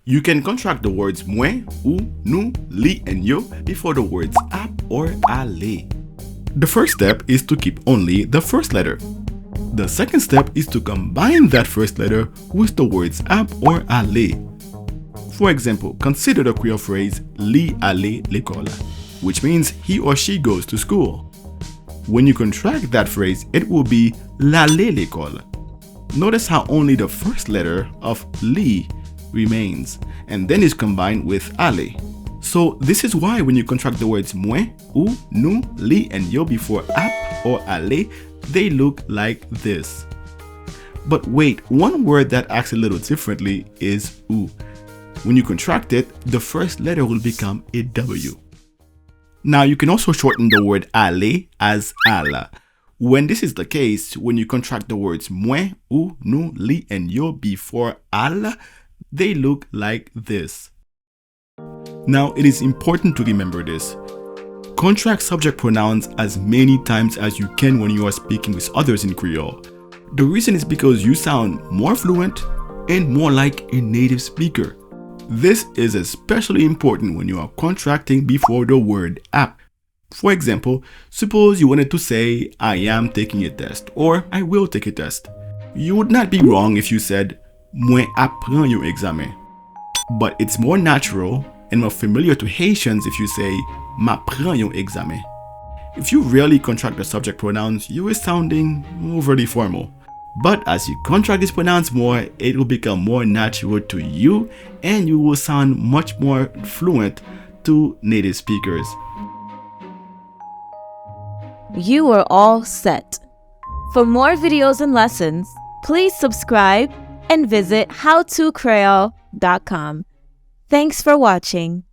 You can contract the words mwen, ou, nou, li, and yo before the words ap or ale. The first step is to keep only the first letter. The second step is to combine that first letter with the words ap or ale. For example, consider the Creole phrase li ale l'école, which means he or she goes to school. When you contract that phrase, it will be l'ale l'école. Notice how only the first letter of li remains and then is combined with ale. So this is why when you contract the words mwen, ou, nou, li, and yo before ap or ale, they look like this. But wait, one word that acts a little differently is ou. When you contract it, the first letter will become a W. Now you can also shorten the word ale as ala. When this is the case, when you contract the words mwen, ou, nou, li, and yo before ala, they look like this. Now it is important to remember this. Contract subject pronouns as many times as you can when you are speaking with others in Creole. The reason is because you sound more fluent and more like a native speaker. This is especially important when you are contracting before the word ap. For example, suppose you wanted to say, I am taking a test, or I will take a test. You would not be wrong if you said, mwen apren yon examen. But it's more natural and more familiar to Haitians if you say, m'apren yon examen. If you rarely contract the subject pronouns, you are sounding overly formal. But as you contract these pronouns more, it will become more natural to you and you will sound much more fluent to native speakers. You are all set. For more videos and lessons, please subscribe and visit howtocreole.com. Thanks for watching.